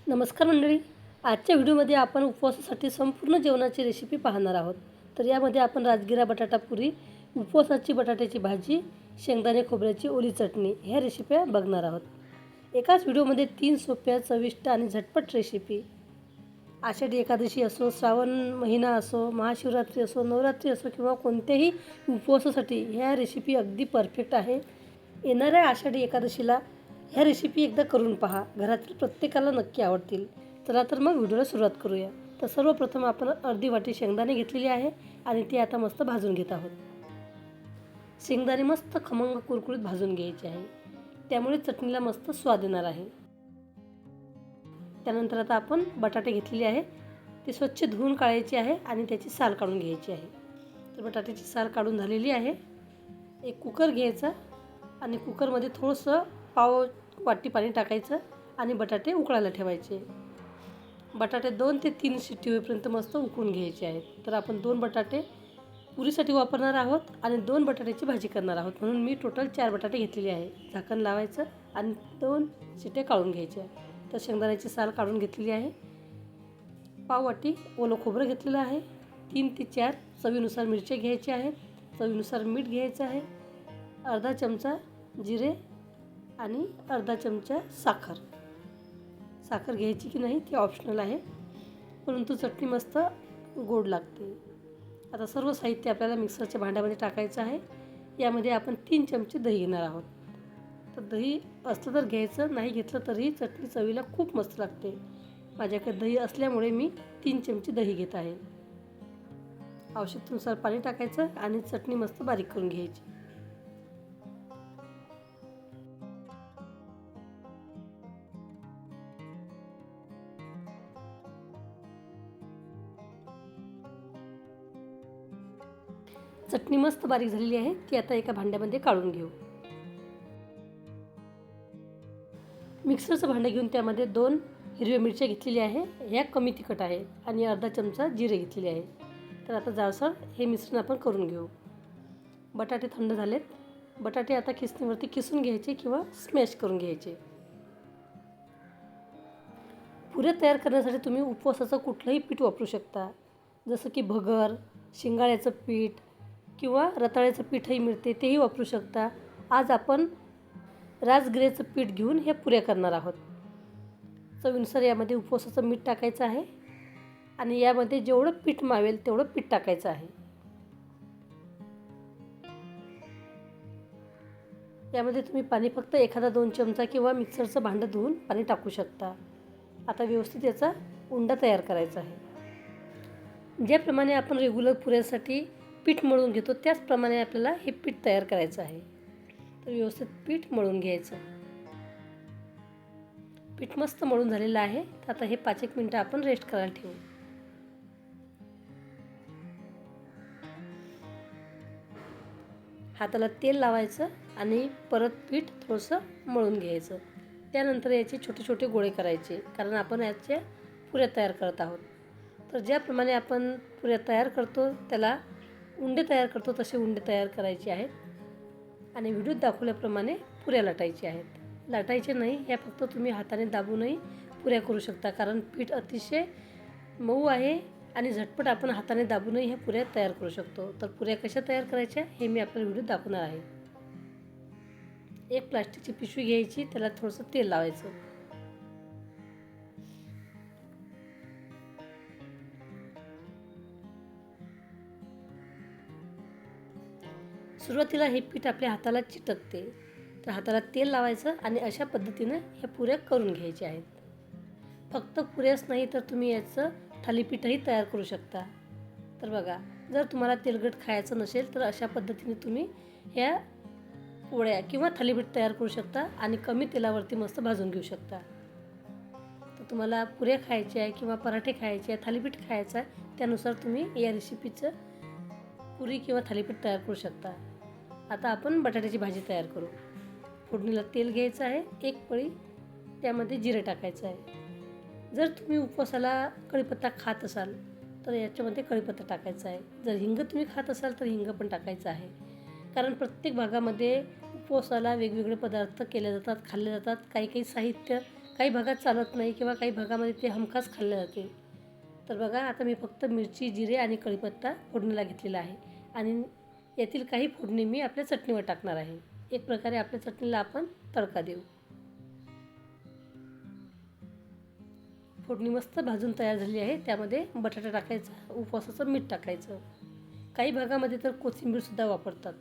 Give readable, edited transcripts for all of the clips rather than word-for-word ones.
नमस्कार मंडळी. आजच्या व्हिडिओमध्ये आपण उपवासासाठी संपूर्ण जेवणाची रेसिपी पाहणार आहोत. तर यामध्ये आपण राजगिरा बटाटा पुरी, उपवासाची बटाट्याची भाजी, शेंगदाणे खोबऱ्याची ओली चटणी ह्या रेसिप्या बघणार आहोत. एकाच व्हिडिओमध्ये 3 सोप्या, चविष्ट आणि झटपट रेसिपी. आषाढी एकादशी असो, श्रावण महिना असो, महाशिवरात्री असो, नवरात्री असो किंवा कोणत्याही उपवासासाठी ह्या रेसिपी अगदी परफेक्ट आहे. येणाऱ्या आषाढी एकादशीला ह्या रेसिपी एकदा करून पहा. घरातील प्रत्येकाला नक्की आवडतील. चला तर मग व्हिडिओला सुरुवात करूया. तर सर्वप्रथम आपण अर्धी वाटी शेंगदाणे घेतलेली आहे आणि ते आता मस्त भाजून घेत आहोत. शेंगदाणे मस्त खमंग कुरकुरीत भाजून घ्यायचे आहे, त्यामुळे चटणीला मस्त स्वाद येणार आहे. त्यानंतर आता आपण बटाटे घेतलेले आहे, ते स्वच्छ धुवून काढायचे आहे आणि त्याची साल काढून घ्यायची आहे. तर बटाट्याची साल काढून झालेली आहे. एक कुकर घ्यायचा आणि कुकरमध्ये थोडंसं पाव वाटी पाणी टाकायचं आणि बटाटे उकळायला ठेवायचे. बटाटे 2 ते 3 शिट्टी होईपर्यंत मस्त उकळून घ्यायचे आहेत. तर आपण 2 बटाटे पुरीसाठी वापरणार आहोत आणि 2 बटाट्याची भाजी करणार आहोत, म्हणून मी टोटल 4 बटाटे घेतलेले आहे. झाकण लावायचं आणि 2 शिट्ट्या काढून घ्यायच्या. तर शेंगदाण्याची साल काढून घेतलेली आहे. पाव वाटी ओलं खोबरं घेतलेलं आहे. 3 ते 4 चवीनुसार मिरच्या घ्यायच्या आहेत. चवीनुसार मीठ घ्यायचं आहे. अर्धा चमचा जिरे आणि अर्धा चमचा साखर घ्यायची की नाही ते ऑप्शनल आहे, परंतु चटणी मस्त गोड लागते. आता सर्व साहित्य आपल्याला मिक्सरच्या भांड्यामध्ये टाकायचं आहे. यामध्ये आपण 3 चमचे दही घेणार आहोत. तर दही असलं तर घ्यायचं, नाही घेतलं तरी चटणी चवीला खूप मस्त लागते. माझ्याकडे दही असल्यामुळे मी 3 चमचे दही घेत आहे. आवश्यकतेनुसार पाणी टाकायचं आणि चटणी मस्त बारीक करून घ्यायची. चटणी मस्त बारीक झालेली आहे, ती आता एका भांड्यामध्ये काढून घेऊ. मिक्सरचं भांडं घेऊन त्यामध्ये 2 हिरव्या मिरच्या घेतलेल्या आहे, ह्या कमी तिखट आहे, आणि अर्धा चमचा जिरे घेतलेले आहे. तर आता जाडसर हे मिश्रण आपण करून घेऊ. बटाटे थंड झालेत. बटाटे आता खिसणीवरती किसून घ्यायचे किंवा स्मॅश करून घ्यायचे. पुऱ्या तयार करण्यासाठी तुम्ही उपवासाचं कुठलंही पीठ वापरू शकता, जसं की भगर, शिंगाड्याचं पीठ किंवा रताळ्याचं पीठही मिळते, तेही वापरू शकता. आज आपण राजगिऱ्याचं पीठ घेऊन हे पुऱ्या करणार आहोत. चवीनुसार यामध्ये उपवासाचं मीठ टाकायचं आहे आणि यामध्ये जेवढं पीठ मावेल तेवढं पीठ टाकायचं आहे. यामध्ये तुम्ही पाणी फक्त एखादा 2 चमचा किंवा मिक्सरचं भांडं धुवून पाणी टाकू शकता. आता व्यवस्थित याचा उंडा तयार करायचा आहे. ज्याप्रमाणे आपण रेग्युलर पुऱ्यासाठी पीठ मळून घेतो त्याचप्रमाणे आपल्याला हे पीठ तयार करायचं आहे. तर व्यवस्थित पीठ मळून घ्यायचं. पीठ मस्त मळून झालेलं आहे. तर आता हे 5-1 मिनटं आपण रेस्ट करायला ठेवू. हाताला तेल लावायचं आणि परत पीठ थोडंसं मळून घ्यायचं. त्यानंतर याचे छोटे छोटे गोळे करायचे, कारण आपण याच्या पुऱ्या तयार करत आहोत. तर ज्याप्रमाणे आपण पुऱ्या तयार करतो त्याला उंडे तयार करतो तसे उंडे तयार करायचे आहेत आणि व्हिडिओत दाखवल्याप्रमाणे पुऱ्या लाटायच्या आहेत. लाटायचे नाही, ह्या फक्त तुम्ही हाताने दाबूनही पुऱ्या करू शकता, कारण पीठ अतिशय मऊ आहे आणि झटपट आपण हाताने दाबूनही ह्या पुऱ्या तयार करू शकतो. तर पुऱ्या कशा तयार करायच्या हे मी आपल्याला व्हिडिओत दाखवणार आहे. एक प्लास्टिकची पिशवी घ्यायची, त्याला थोडंसं तेल लावायचं. सुरुवातीला हे पीठ आपल्या हाताला चिटकते, तर हाताला तेल लावायचं आणि अशा पद्धतीनं ह्या पुऱ्या करून घ्यायच्या आहेत. फक्त पुऱ्याच नाही तर तुम्ही याचं थालीपीठही तयार करू शकता. तर बघा, जर तुम्हाला तेलकट खायचं नसेल तर अशा पद्धतीने तुम्ही ह्या पोळ्या किंवा थालीपीठ तयार करू शकता आणि कमी तेलावरती मस्त भाजून घेऊ शकता. तर तुम्हाला पुऱ्या खायच्या आहे किंवा पराठे खायचे आहे, थालीपीठ खायचं आहे, त्यानुसार तुम्ही या रेसिपीचं पुरी किंवा थालीपीठ तयार करू शकता. आता आपण बटाट्याची भाजी तयार करू. फोडणीला तेल घ्यायचं आहे, 1 पळी त्यामध्ये जिरे टाकायचं आहे. जर तुम्ही उपवासाला कढीपत्ता खात असाल तर याच्यामध्ये कढीपत्ता टाकायचा आहे. जर हिंग तुम्ही खात असाल तर हिंग पण टाकायचं आहे, कारण प्रत्येक भागामध्ये उपवासाला वेगवेगळे पदार्थ केले जातात, खाल्ले जातात. काही काही साहित्य काही भागात चालत नाही किंवा काही भागामध्ये ते हमखास खाल्ले जाते. तर बघा, आता मी फक्त मिरची, जिरे आणि कढीपत्ता फोडणीला घेतलेला आहे आणि यातील काही फोडणी मी आपल्या चटणीवर टाकणार आहे. एक प्रकारे आपल्या चटणीला आपण तडका देऊ. फोडणी मस्त भाजून तयार झाली आहे. त्यामध्ये बटाटा टाकायचा, उपवासाचं मीठ टाकायचं. काही भागामध्ये तर कोथिंबीरसुद्धा वापरतात.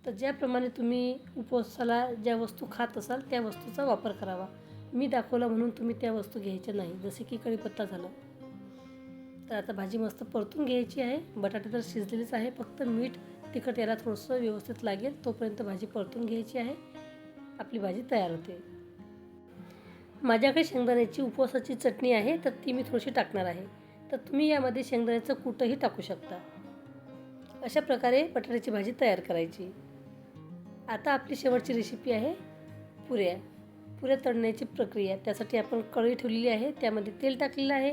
तर ज्याप्रमाणे तुम्ही उपवासाला ज्या वस्तू खात असाल त्या वस्तूचा वापर करावा. मी दाखवला म्हणून तुम्ही त्या वस्तू घ्यायच्या नाही, जसे की कढीपत्ता झाला. तर आता भाजी मस्त परतून घ्यायची आहे. बटाटे तर शिजलेलेच आहे, फक्त मीठ तिखट याला थोडंसं व्यवस्थित लागेल तोपर्यंत भाजी परतून घ्यायची आहे. आपली भाजी तयार होते. माझ्याकडे शेंगदाण्याची उपवासाची चटणी आहे, तर ती मी थोडीशी टाकणार आहे. तर तुम्ही यामध्ये शेंगदाण्याचं कूटही टाकू शकता. अशा प्रकारे बटाट्याची भाजी तयार करायची. आता आपली शेवटची रेसिपी आहे पुऱ्या. पुऱ्या तळण्याची प्रक्रिया. त्यासाठी आपण कढई ठेवलेली आहे, त्यामध्ये तेल टाकलेलं आहे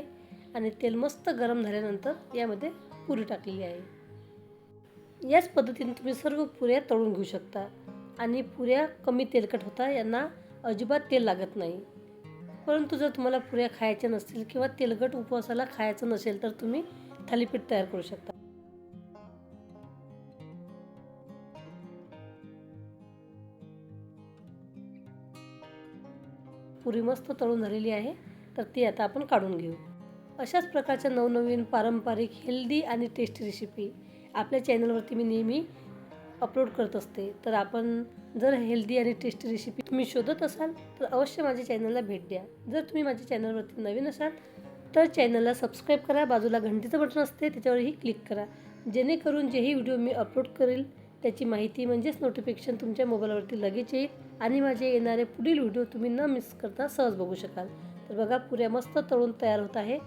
आणि तेल मस्त गरम झाल्यानंतर यामध्ये पुरी टाकलेली आहे. याच पद्धतीने तुम्ही सर्व पुऱ्या तळून घेऊ शकता आणि पुऱ्या कमी तेलकट होता, यांना अजिबात तेल लागत नाही. परंतु जर तुम्हाला पुऱ्या खायच्या नसतील किंवा तेलकट उपवासाला खायचं नसेल तर तुम्ही थालीपीठ तयार करू शकता. पुरी मस्त तळून झालेली आहे, तर ती आता आपण काढून घेऊ. अशाच प्रकारच्या नवनवीन पारंपरिक हेल्दी आणि टेस्टी रेसिपी आपल्या चॅनलवरती मी नेहमी अपलोड करत असते. तर आपण जर हेल्दी आणि टेस्टी रेसिपी तुम्ही शोधत असाल तर अवश्य माझ्या चॅनलला भेट द्या. जर तुम्ही माझ्या चॅनलवरती नवीन असाल तर चॅनलला सबस्क्राईब करा. बाजूला घंटीचं बटन असते, त्याच्यावरही क्लिक करा, जेणेकरून जेही व्हिडिओ मी अपलोड करेल त्याची माहिती म्हणजेच नोटिफिकेशन तुमच्या मोबाईलवरती लगेच येईल आणि माझे येणारे पुढील व्हिडिओ तुम्ही न मिस करता सहज बघू शकाल. तर बघा, पुऱ्या मस्त तळून तयार होत आहे.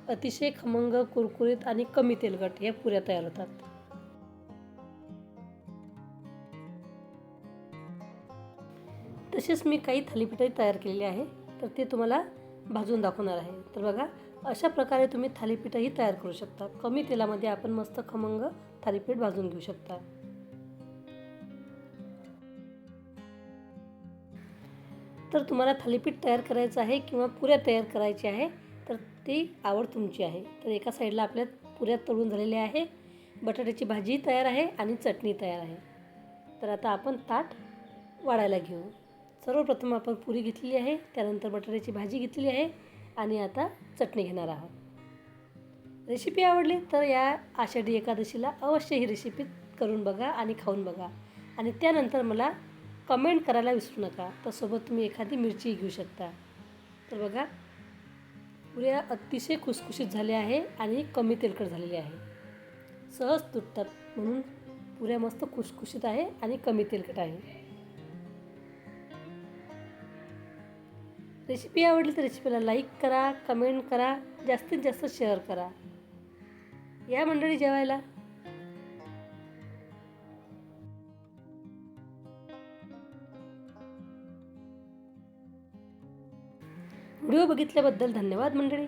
अतिशय खमंग, कुरकुरीत आणि कमी तेलकट या पुऱ्या तयार होतात. तसेच मी काही थालीपीठही तयार केलेले आहे, तर ते तुम्हाला भाजून दाखवणार आहे. तर बघा, अशा प्रकारे तुम्ही थालीपीठही तयार करू शकता. कमी तेलामध्ये आपण मस्त खमंग थालीपीठ भाजून घेऊ शकता. तर तुम्हाला थालीपीठ तयार करायचं आहे किंवा पुऱ्या तयार करायची आहे तर ती आवड तुमची आहे. तर एका साईडला आपल्या पुऱ्या तळून झालेल्या आहे, बटाट्याची भाजी तयार आहे आणि चटणी तयार आहे. तर आता आपण ताट वाढायला घेऊ. सर्वप्रथम आपण पुरी घेतलेली आहे, त्यानंतर बटाट्याची भाजी घेतलेली आहे आणि आता चटणी घेणार आहोत. रेसिपी आवडली तर या आषाढी एकादशीला अवश्य ही रेसिपी करून बघा आणि खाऊन बघा आणि त्यानंतर मला कमेंट करायला विसरू नका. तर सोबत तुम्ही एखादी मिरची घेऊ शकता. तर बघा, पुऱ्या अतिशय खुसखुशीत झाल्या आहे आणि कमी तेलकट झालेली आहे. सहज तुटतात म्हणून पुऱ्या मस्त खुसखुशीत आहे आणि कमी तेलकट आहे. रेसिपी आवडली तर रेसिपीला लाईक करा, कमेंट करा, जास्तीत जास्त शेअर करा. या मंडळी जेवायला. व्हिडिओ बघितल्याबद्दल धन्यवाद मंडळी.